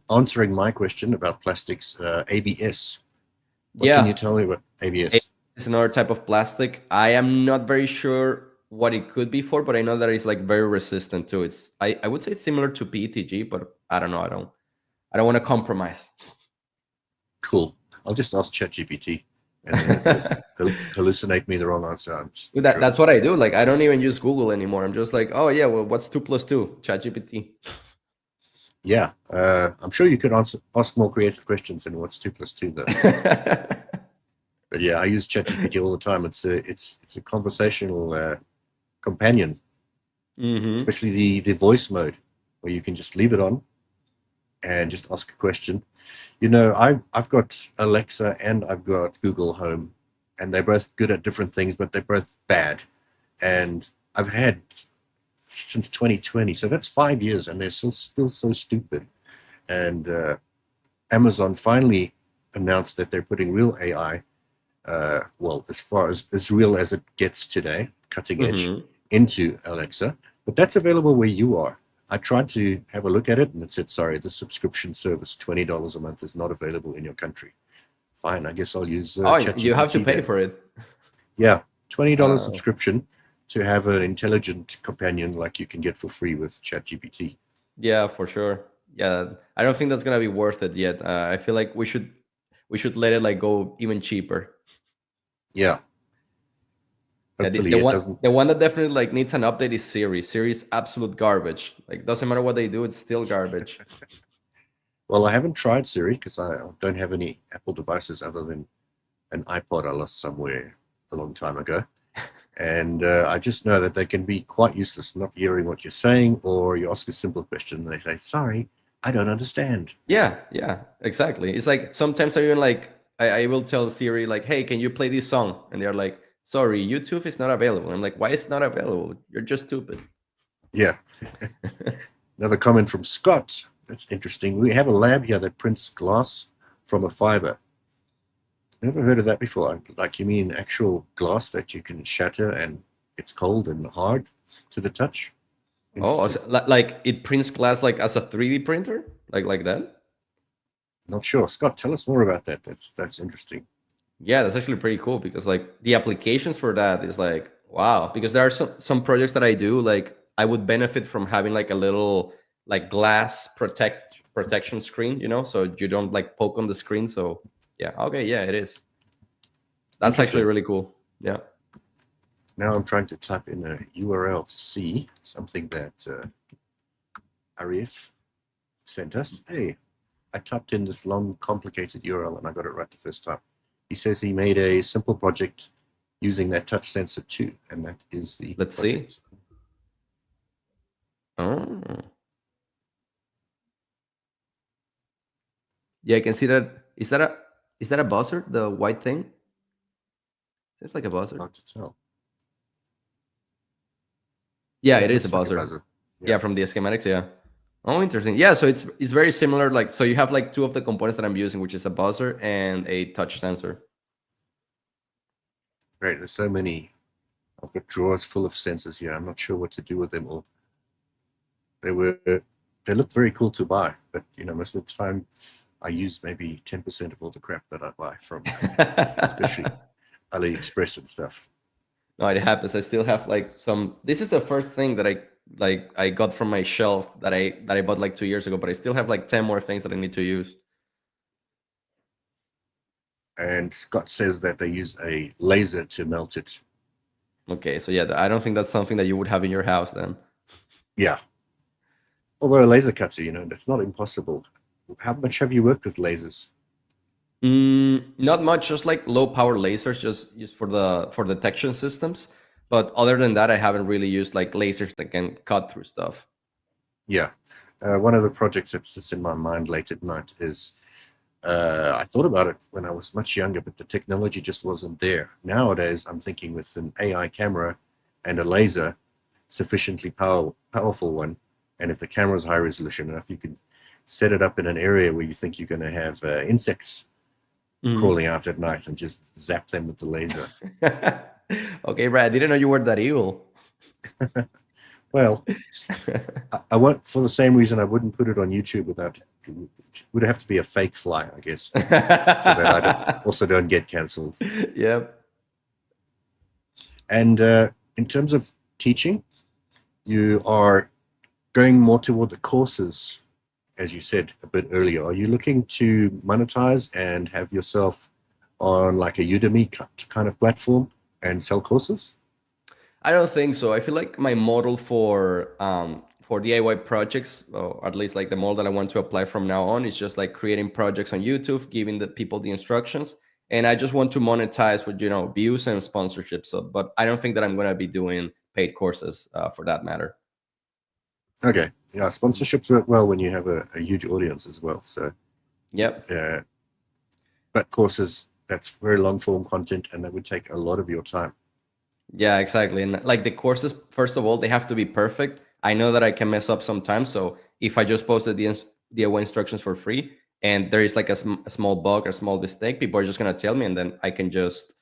answering my question about plastics, ABS. What can you tell me about ABS? It's another type of plastic. I am not very sure what it could be for, but I know that it's like very resistant too. It's I would say it's similar to PETG, but I don't know. I don't want to compromise. Cool. I'll just ask ChatGPT, and then it'll hallucinate me the wrong answer. I'm sure. That's what I do. Like, I don't even use Google anymore. I'm just like, oh yeah, well, what's 2 + 2? ChatGPT. Yeah, I'm sure you could ask more creative questions than what's 2 + 2 though. But yeah, I use ChatGPT all the time. It's a conversational companion, especially the voice mode, where you can just leave it on and just ask a question. You know, I've got Alexa and I've got Google Home, and they're both good at different things, but they're both bad. And I've had since 2020, so that's 5 years, and they're still so stupid. And Amazon finally announced that they're putting real AI, well, as far as real as it gets today, cutting edge, into Alexa. But that's available where you are. I tried to have a look at it, and it said, sorry, the subscription service, $20 a month, is not available in your country. Fine, I guess I'll use ChatGPT. You have to pay for it. Yeah, $20 subscription to have an intelligent companion like you can get for free with ChatGPT. Yeah, for sure. Yeah, I don't think that's gonna be worth it yet. I feel like we should let it like go even cheaper. Yeah. Hopefully the one that definitely like needs an update is Siri. Siri is absolute garbage. Like, doesn't matter what they do, it's still garbage. Well, I haven't tried Siri because I don't have any Apple devices other than an iPod I lost somewhere a long time ago. And I just know that they can be quite useless, not hearing what you're saying, or you ask a simple question and they say, sorry, I don't understand. Yeah, exactly. It's like sometimes I even like, I will tell Siri like, hey, can you play this song? And they're like, sorry, YouTube is not available. I'm like, why is it not available? You're just stupid. Yeah. Another comment from Scott. That's interesting. We have a lab here that prints glass from a fiber. Never heard of that before. Like, you mean actual glass that you can shatter and it's cold and hard to the touch? Oh, so, like it prints glass like as a 3D printer? Like that? Not sure. Scott, tell us more about that. That's interesting. Yeah, that's actually pretty cool, because like the applications for that is like, wow. Because there are some projects that I do, like I would benefit from having like a little like glass protection screen, you know, so you don't like poke on the screen. So yeah, okay, yeah, it is. That's actually really cool. Yeah. Now I'm trying to type in a URL to see something that Arif sent us. Hey, I typed in this long, complicated URL and I got it right the first time. He says he made a simple project using that touch sensor too, and that is the Let's project. see. Oh. Yeah, I can see that. Is that a buzzer? The white thing? Seems like a buzzer. Hard to tell. Yeah, it is a buzzer. Yeah, from the schematics. Yeah. Oh, interesting. Yeah, so it's very similar. Like, so you have like two of the components that I'm using, which is a buzzer and a touch sensor. Great. There's so many. I've got drawers full of sensors here. I'm not sure what to do with them all. They looked very cool to buy, but you know, most of the time I use maybe 10% of all the crap that I buy from, especially AliExpress and stuff. No, it happens. I still have like some. This is the first thing that I got from my shelf that I bought like 2 years ago, but I still have like 10 more things that I need to use. And Scott says that they use a laser to melt it. Okay, so yeah, I don't think that's something that you would have in your house then. Yeah. Although a laser cutter, you know, that's not impossible. How much have you worked with lasers? Not much, just like low power lasers, just used for detection systems. But other than that, I haven't really used like lasers that can cut through stuff. Yeah. One of the projects that sits in my mind late at night is, I thought about it when I was much younger, but the technology just wasn't there. Nowadays, I'm thinking with an AI camera and a laser, sufficiently powerful one, and if the camera is high resolution enough, you can set it up in an area where you think you're going to have insects crawling out at night and just zap them with the laser. Okay, Brad, I didn't know you were that evil. Well, I won't, for the same reason I wouldn't put it on YouTube without, it would have to be a fake fly, I guess, so that I also don't get cancelled. Yep. And in terms of teaching. You are going more toward the courses, as you said a bit earlier. Are you looking to monetize and have yourself on like a Udemy kind of platform and sell courses? I don't think so. I feel like my model for DIY projects, or at least like the model that I want to apply from now on, is just like creating projects on YouTube, giving the people the instructions, and I just want to monetize with views and sponsorships. So, but I don't think that I'm gonna be doing paid courses for that matter. Okay. Yeah, sponsorships work well when you have a huge audience as well. So, Yep. but courses, that's very long form content and that would take a lot of your time. Yeah, exactly. And like the courses, first of all, they have to be perfect. I know that I can mess up sometimes. So if I just posted the DIY instructions for free and there is like a small bug or small mistake, people are just going to tell me and then I can just,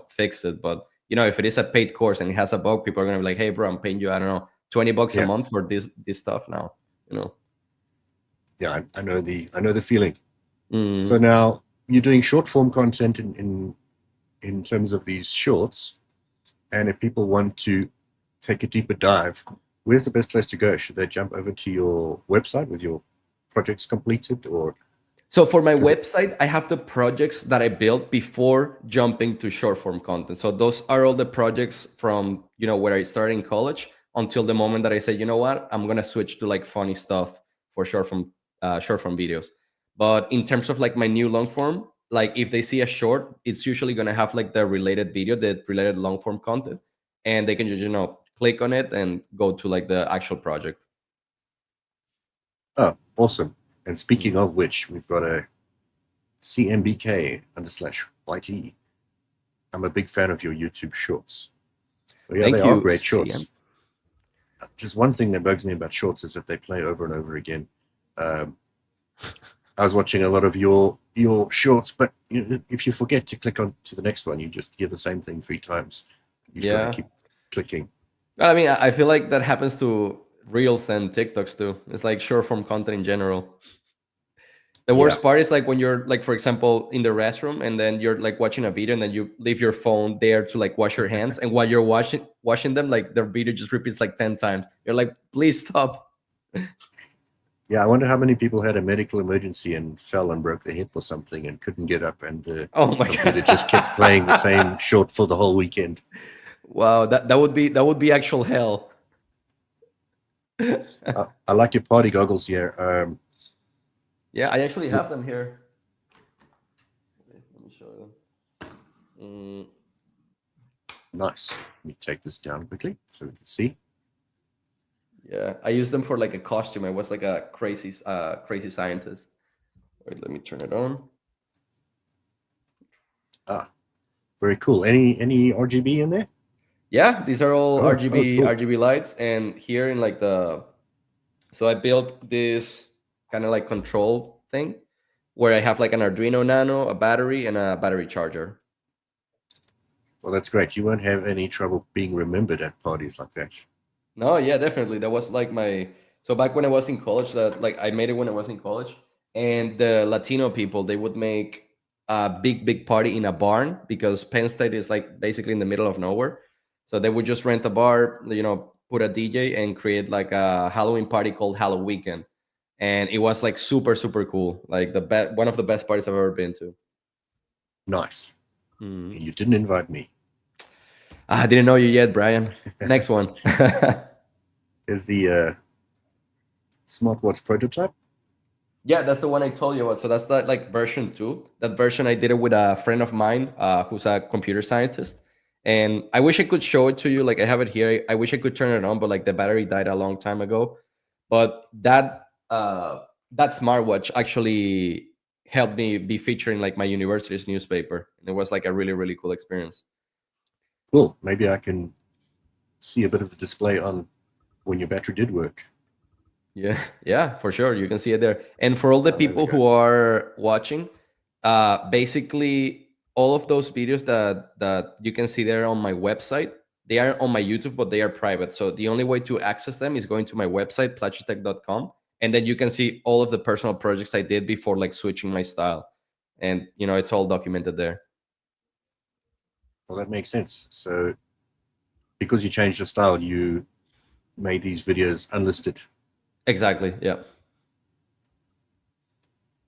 fix it. But, if it is a paid course and it has a bug, people are going to be like, hey, bro, I'm paying you, I don't know, $20 a Yeah. month for this stuff now, Yeah, I know the feeling. Mm. So now you're doing short form content in terms of these shorts. And if people want to take a deeper dive, where's the best place to go? Should they jump over to your website with your projects completed, or? So for my website, I have the projects that I built before jumping to short form content. So those are all the projects from, where I started in college until the moment that I said, you know what, I'm going to switch to like funny stuff for short form videos. But in terms of like my new long form, like if they see a short, it's usually going to have like the related video, the related long form content, and they can just, click on it and go to like the actual project. Oh, awesome. And speaking of which, we've got a CMBK_YT. I'm a big fan of your YouTube shorts. Well, yeah, Thank they are you, great CM. shorts. Just one thing that bugs me about shorts is that they play over and over again. I was watching a lot of your shorts, but if you forget to click on to the next one, you just hear the same thing 3 times. You've got to keep clicking. I mean, I feel like that happens to Reels and TikToks too. It's like short form content in general. The worst part is like when you're like, for example, in the restroom and then you're like watching a video and then you leave your phone there to like wash your hands. And while you're washing them, like the video just repeats like 10 times. You're like, please stop. Yeah, I wonder how many people had a medical emergency and fell and broke their hip or something and couldn't get up, and the computer just kept playing the same short for the whole weekend. Wow, that would be actual hell. I like your party goggles here. Yeah, I actually have them here. Let me show them. Nice. Let me take this down quickly so we can see. Yeah, I used them for like a costume. I was like a crazy scientist. Wait, let me turn it on. Ah, very cool. Any RGB in there? Yeah, these are all cool. RGB lights, and here in like so I built this kind of like control thing where I have like an Arduino Nano, a battery, and a battery charger. Well, that's great. You won't have any trouble being remembered at parties like that. No, yeah, definitely. That was like so back when I was in college, that like I made it when I was in college, and the Latino people, they would make a big party in a barn because Penn State is like basically in the middle of nowhere. So they would just rent a bar, put a DJ and create like a Halloween party called Halloween Weekend. And it was like super cool. Like one of the best parties I've ever been to. Nice. You didn't invite me. I didn't know you yet, Brian. Next one. Is the smartwatch prototype? Yeah, that's the one I told you about. So that's that like version 2. That version I did it with a friend of mine who's a computer scientist. And I wish I could show it to you. Like I have it here. I wish I could turn it on, but like the battery died a long time ago. But that smartwatch actually helped me be featured in like my university's newspaper. And it was like a really cool experience. Cool. Maybe I can see a bit of the display on when your battery did work. Yeah, for sure. You can see it there. And for all the people who are watching, basically all of those videos that you can see there on my website, they are on my YouTube, but they are private. So the only way to access them is going to my website, PlatiTech.com. And then you can see all of the personal projects I did before like switching my style. And, it's all documented there. Well, that makes sense. So because you changed the style, you made these videos unlisted. Exactly. Yeah.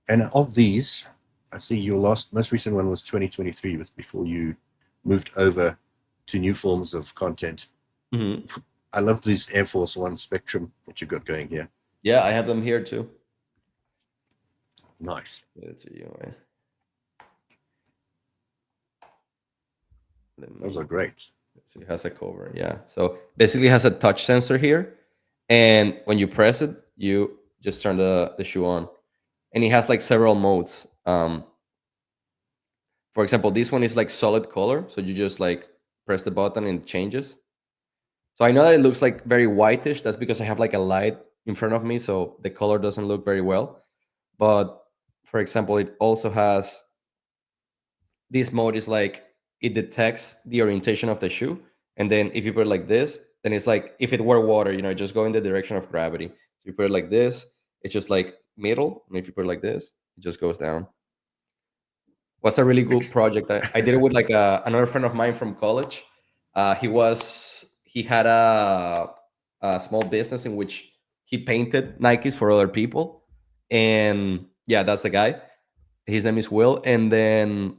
And of these, I see your most recent one was 2023, was before you moved over to new forms of content. Mm-hmm. I love these Air Force One Spectrum that you got going here. Yeah, I have them here too. Nice. Let's see, right? Those are great. So it has a cover, yeah. So basically it has a touch sensor here, and when you press it, you just turn the shoe on. And it has like several modes. For example, this one is like solid color, so you just like press the button and it changes. So I know that it looks like very whitish. That's because I have like a light in front of me, so the color doesn't look very well. But for example, it also has this mode is like it detects the orientation of the shoe, and then if you put it like this, then it's like if it were water, just go in the direction of gravity. If you put it like this, it's just like middle, and if you put it like this, it just goes down. Was a really good project. I did it with like another friend of mine from college. He had a small business in which he painted Nikes for other people, and yeah, that's the guy. His name is Will, and then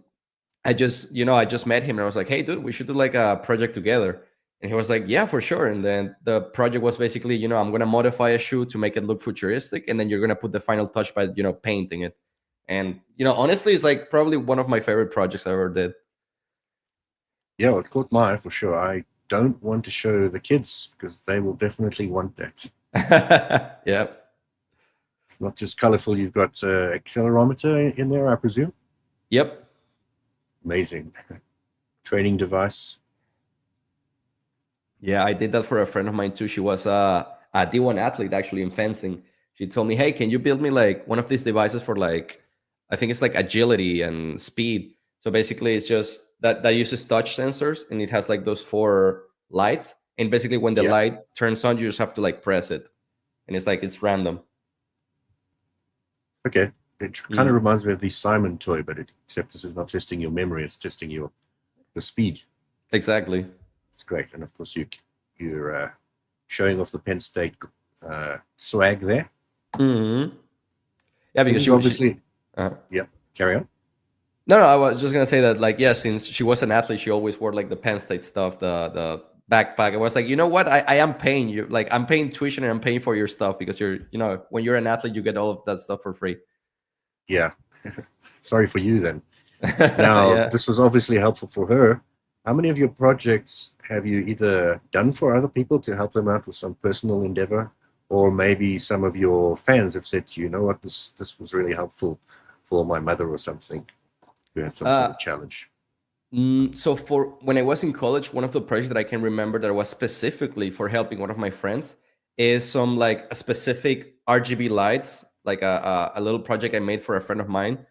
I just met him and I was like, hey, dude, we should do like a project together. And he was like, yeah, for sure. And then the project was basically, I'm going to modify a shoe to make it look futuristic. And then you're going to put the final touch by, painting it. And, honestly, it's like probably one of my favorite projects I ever did. Yeah, well, it caught my eye for sure. I don't want to show the kids because they will definitely want that. Yeah. It's not just colorful. You've got accelerometer in there, I presume. Yep. Amazing. Training device. Yeah, I did that for a friend of mine too. She was a D1 athlete actually in fencing. She told me, hey, can you build me like one of these devices for like, I think it's like agility and speed. So basically it's just that uses touch sensors and it has like those 4 lights. And basically when the light turns on, you just have to like press it. And it's like, it's random. Okay. It kind of reminds me of the Simon toy, but except this is not testing your memory, it's testing your speed. Exactly. It's great. And of course you're showing off the Penn State swag there. Mm-hmm. Yeah, because you obviously yeah, carry on. No, I was just gonna say that, like, yeah, since she was an athlete, she always wore like the Penn State stuff, the backpack. I was like, you know what? I am paying you, like, I'm paying tuition and I'm paying for your stuff because you're, when you're an athlete, you get all of that stuff for free. Yeah. Sorry for you then. Now, This was obviously helpful for her. How many of your projects have you either done for other people to help them out with some personal endeavor, or maybe some of your fans have said to you, know what, this was really helpful for my mother or something who had some sort of challenge? So for when I was in college, one of the projects that I can remember that was specifically for helping one of my friends is some like a specific RGB lights, like a little project I made for a friend of mine.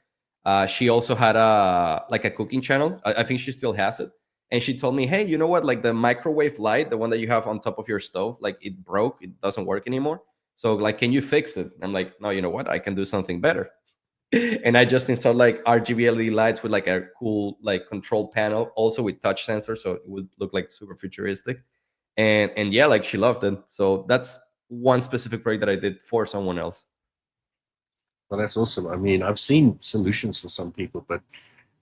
She also had a cooking channel. I think she still has it. And she told me, hey, you know what? Like the microwave light, the one that you have on top of your stove, like it broke, it doesn't work anymore. So like, can you fix it? And I'm like, no, you know what? I can do something better. And I just installed like RGB LED lights with like a cool like control panel, also with touch sensor, so it would look like super futuristic. And yeah, like she loved it. So that's one specific project that I did for someone else. Well, that's awesome. I mean, I've seen solutions for some people, but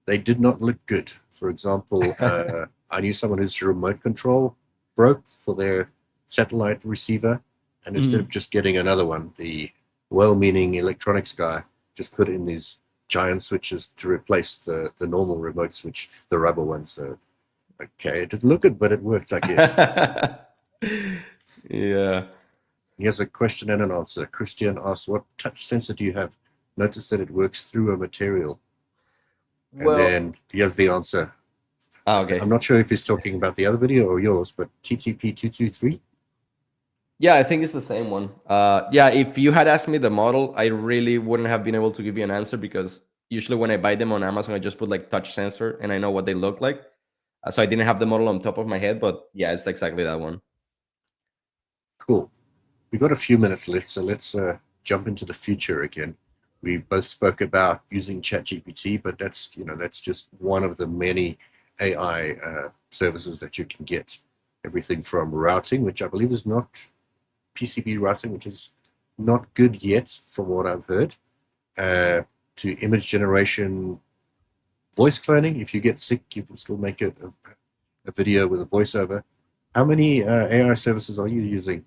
they did not look good. For example, I knew someone whose remote control broke for their satellite receiver, and instead of just getting another one, the well-meaning electronics guy just put in these giant switches to replace the normal remote switch, the rubber ones. So, okay, it didn't look good, but it worked, I guess. Yeah. Here's a question and an answer. Christian asked, what touch sensor do you have? Notice that it works through a material. Well, and then here's the answer. Okay. I'm not sure if he's talking about the other video or yours, but TTP223? Yeah, I think it's the same one. Yeah, if you had asked me the model, I really wouldn't have been able to give you an answer because usually when I buy them on Amazon, I just put like touch sensor and I know what they look like. So I didn't have the model on top of my head, but yeah, it's exactly that one. Cool. We've got a few minutes left, so let's jump into the future again. We both spoke about using ChatGPT, but that's just one of the many AI services that you can get. everything from routing, which I believe is not PCB routing, which is not good yet from what I've heard, to image generation, voice cloning. If you get sick, you can still make a video with a voiceover. How many AI services are you using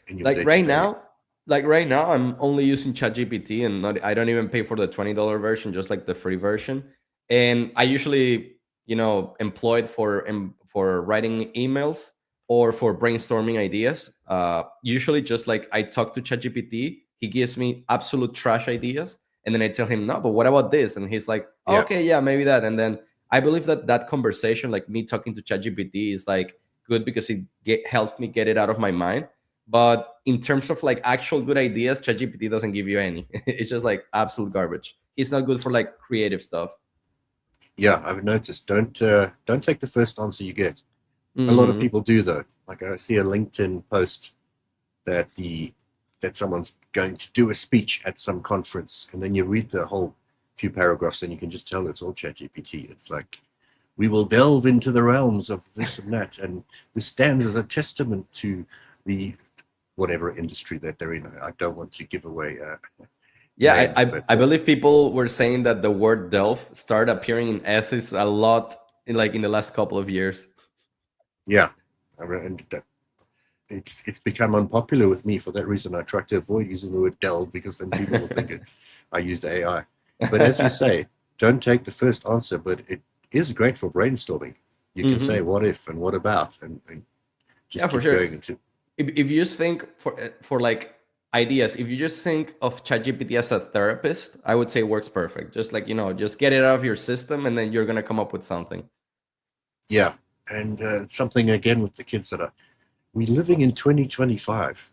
in your day-to-day? Right now, I'm only using ChatGPT, and I don't even pay for the $20 version, just like the free version. And I usually, employ it for writing emails or for brainstorming ideas. Usually, just like I talk to ChatGPT, he gives me absolute trash ideas, and then I tell him, no, but what about this? And he's like, oh, Yeah, okay, yeah, maybe that. And then I believe that conversation, like me talking to ChatGPT, is like good because it helps me get it out of my mind. But in terms of like actual good ideas, ChatGPT doesn't give you any. It's just like absolute garbage. It's not good for like creative stuff. yeah, I've noticed. Don't take the first answer you get. A lot of Hmm. people do though. Like I see a LinkedIn post that someone's going to do a speech at some conference, and then you read the whole few paragraphs, and you can just tell it's all ChatGPT. It's like, we will delve into the realms of this and that, and this stands as a testament to the whatever industry that they're in. I don't want to give away Yeah, names, but I believe people were saying that the word Delph started appearing in essays a lot in the last couple of years. yeah, and that it's become unpopular with me for that reason. I try to avoid using the word delve, because then people will think I used AI. But as you say, don't take the first answer, but it is great for brainstorming. You can say Hmm. what if and what about, and Yeah, just for keep sure. going into. If you just think for like ideas, if you just think of ChatGPT as a therapist, I would say it works perfect. Just like just get it out of your system, and then you're gonna come up with something. Yeah, and something again with the kids that are, we're living in 2025,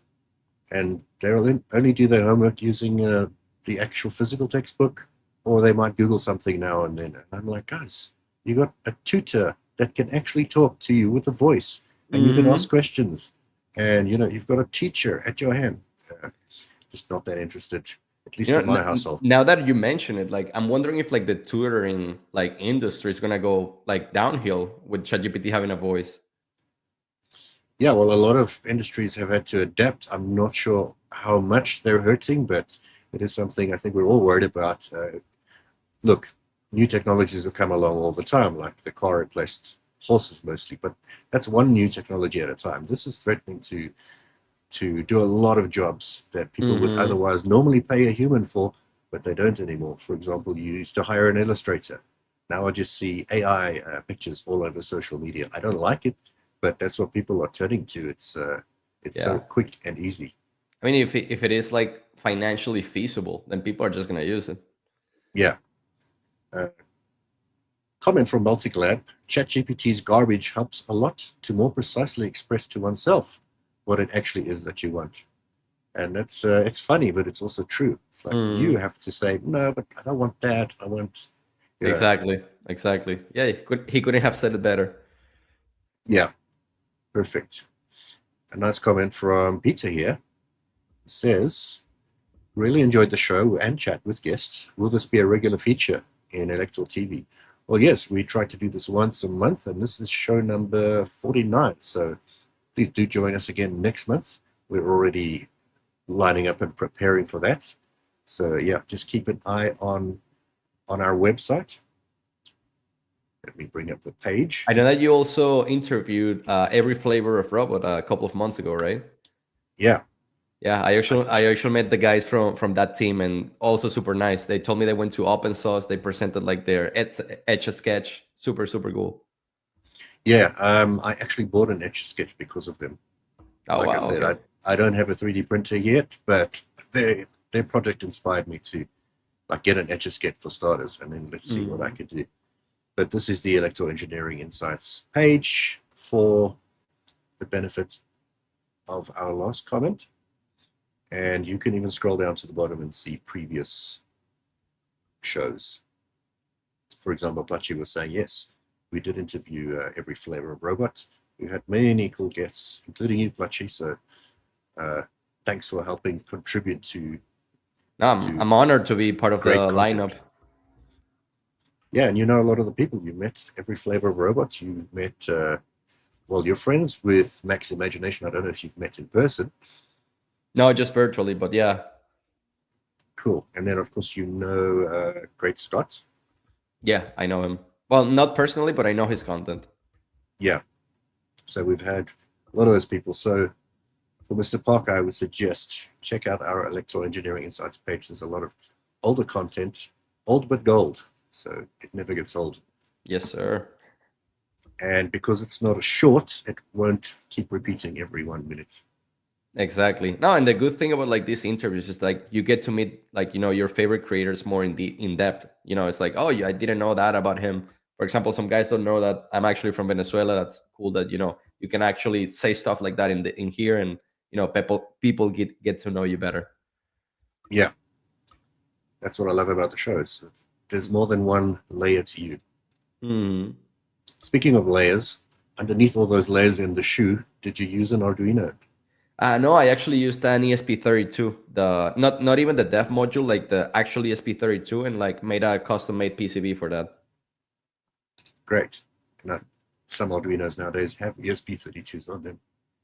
and they'll only do their homework using the actual physical textbook, or they might Google something now and then. And I'm like, guys, you got a tutor that can actually talk to you with a voice, and you can ask Hmm. questions, and you've got a teacher at your hand. Just not that interested, at least in my household. Now that you mention it, like I'm wondering if like the tutoring like industry is gonna go like downhill with ChatGPT having a voice. Yeah, well, a lot of industries have had to adapt. I'm not sure how much they're hurting, but it is something I think we're all worried about. Look, new technologies have come along all the time, like the car replaced horses mostly, but that's one new technology at a time. This is threatening to do a lot of jobs that people would Hmm. otherwise normally pay a human for, but they don't anymore. For example, you used to hire an illustrator. Now I just see AI pictures all over social media. I don't like it, but that's what people are turning to. It's so Yeah, quick and easy. I mean, if it is like financially feasible, then people are just gonna use it. Yeah. Uh, Comment from Multiclab: ChatGPT's garbage helps a lot to more precisely express to oneself what it actually is that you want. And that's it's funny, but it's also true. It's like you Mm, have to say, no, but I don't want that. I want, you know, exactly. Yeah, he couldn't have said it better. yeah, perfect. A nice comment from Peter here. It says, really enjoyed the show and chat with guests. Will this be a regular feature in Electoral TV? Well, yes, we try to do this once a month, and this is show number 49. So please do join us again next month. We're already lining up and preparing for that. So yeah, just keep an eye on our website. Let me bring up the page. I know that you also interviewed every flavor of robot a couple of months ago, right? Yeah, Yeah, I actually met the guys from that team, and also super nice. They told me they went to open source. They presented like their etch a sketch. Super cool. yeah. I actually bought an Etch a Sketch because of them. Oh Like I wow, said, okay. I don't have a 3D printer yet, but their project inspired me to like get an Etch a Sketch for starters, and then let's see what I Mm. could do. But this is the ElektorEngineeringInsights page for the benefit of our last comment. And you can even scroll down to the bottom and see previous shows. For example, Plachi was saying, yes, we did interview every flavor of robot. We had many cool guests, including you, Plachi. So uh, thanks for helping contribute No, to I'm honored to be part of great the lineup. content. Yeah, and you know a lot of the people. You met every flavor of robot. You met well, you're friends with Max Imagination. I don't know if you've met in person. No, just virtually, but yeah. Cool. And then, of course, you know Great Scott. Yeah, I know him. Well, not personally, but I know his content. Yeah. So we've had a lot of those people. So for Mr. Parker, I would suggest check out our Elektor Engineering Insights page. There's a lot of older content, old but gold. So it never gets old. Yes, sir. And because it's not a short, it won't keep repeating every 1 minute. Exactly. No, and the good thing about like these interviews is like you get to meet like your favorite creators more in depth. It's like, oh, yeah, I didn't know that about him. For example, some guys don't know that I'm actually from Venezuela. That's cool that you can actually say stuff like that in here, and people get to know you better. Yeah. That's what I love about the show. There's more than one layer to you. Hmm. Speaking of layers, underneath all those layers in the shoe, did you use an Arduino? No, I actually used an ESP32, the not even the dev module, like the actual ESP32, and like made a custom made PCB for that. Great. Now, some Arduinos nowadays have ESP32s on them.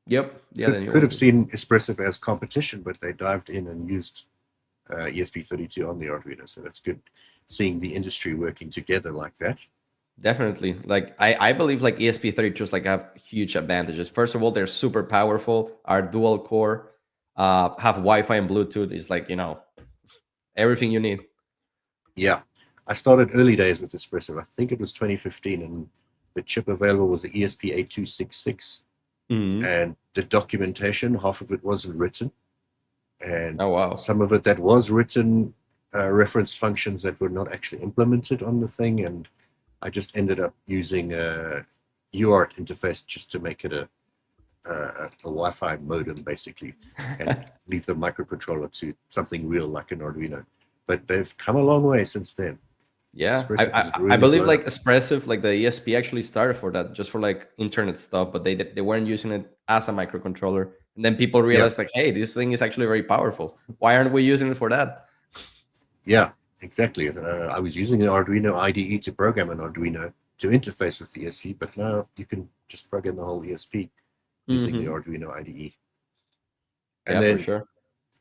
Yep. Yeah. Could have seen Espressif as competition, but they dived in and used ESP32 on the Arduino. So that's good seeing the industry working together like that. Definitely. Like I believe like ESP32s like have huge advantages. First of all, they're super powerful, are dual core, have Wi-Fi and Bluetooth. Is like, everything you need. Yeah. I started early days with Espressif. I think it was 2015, and the chip available was the ESP8266. Mhm. And the documentation, half of it wasn't written. And Oh, wow. some of it that was written referenced functions that were not actually implemented on the thing. And I just ended up using a UART interface just to make it a Wi-Fi modem, basically, and leave the microcontroller to something real like an Arduino. But they've come a long way since then. Yeah, Espressif has I really believe blown like up. Espressif, like the ESP actually started for that, just for like internet stuff, but they weren't using it as a microcontroller. And then people Yeah, realized like, hey, this thing is actually very powerful. Why aren't we using it for that? yeah, exactly. I was using the Arduino IDE to program an Arduino to interface with the ESP, but now you can just program the whole ESP using the Hmm. Arduino IDE. And Yeah, for then sure.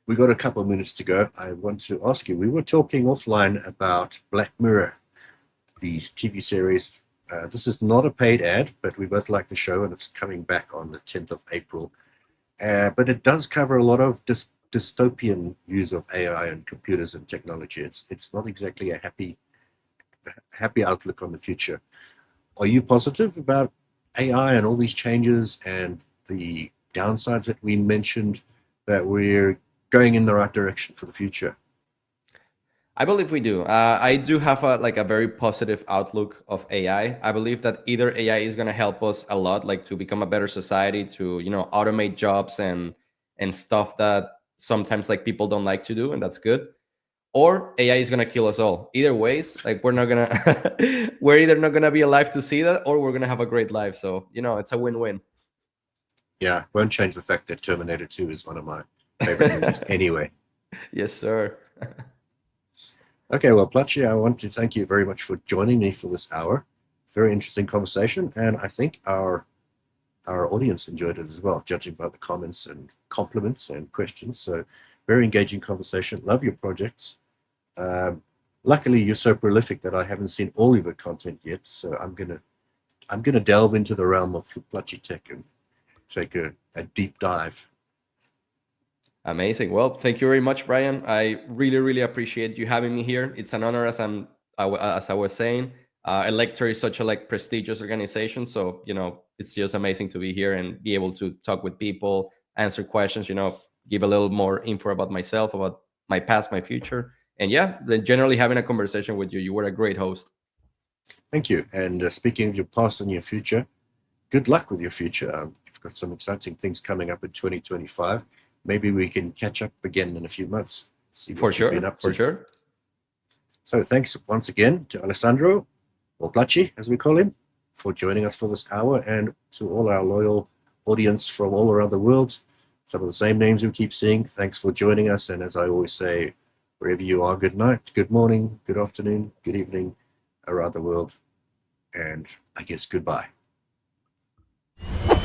we got a couple of minutes to go. I want to ask you, we were talking offline about Black Mirror, the TV series. This is not a paid ad, but we both like the show, and it's coming back on the 10th of April. But it does cover a lot of dystopian views of AI and computers and technology. It's not exactly a happy outlook on the future. Are you positive about AI and all these changes and the downsides that we mentioned, that we're going in the right direction for the future? I believe we do. I do have a very positive outlook of AI. I believe that either AI is going to help us a lot, like to become a better society, to automate jobs and stuff that sometimes like people don't like to do, and that's good. Or AI is going to kill us all. Either ways, like we're not gonna we're either not gonna be alive to see that, or we're gonna have a great life. So it's a win-win. Yeah, won't change the fact that Terminator 2 is one of my favorite movies anyway. Yes, sir. Okay, well, Plachi, I want to thank you very much for joining me for this hour. Very interesting conversation, and I think our audience enjoyed it as well, judging by the comments and compliments and questions. So, very engaging conversation. Love your projects. Luckily, you're so prolific that I haven't seen all of your content yet. So I'm gonna delve into the realm of PlatiTech and take a deep dive. Amazing. Well, thank you very much, Brian. I really, really appreciate you having me here. It's an honor, as I was saying. Elektor is such a like prestigious organization, so it's just amazing to be here and be able to talk with people, answer questions. Give a little more info about myself, about my past, my future, and yeah, then generally having a conversation with you. You were a great host. Thank you. And speaking of your past and your future, good luck with your future. You've got some exciting things coming up in 2025. Maybe we can catch up again in a few months, see For what you've been sure, up for to. sure. So thanks once again to Alessandro, or Plachi, as we call him, for joining us for this hour, and to all our loyal audience from all around the world. Some of the same names we keep seeing. Thanks for joining us. And as I always say, wherever you are, good night, good morning, good afternoon, good evening around the world. And I guess goodbye. you.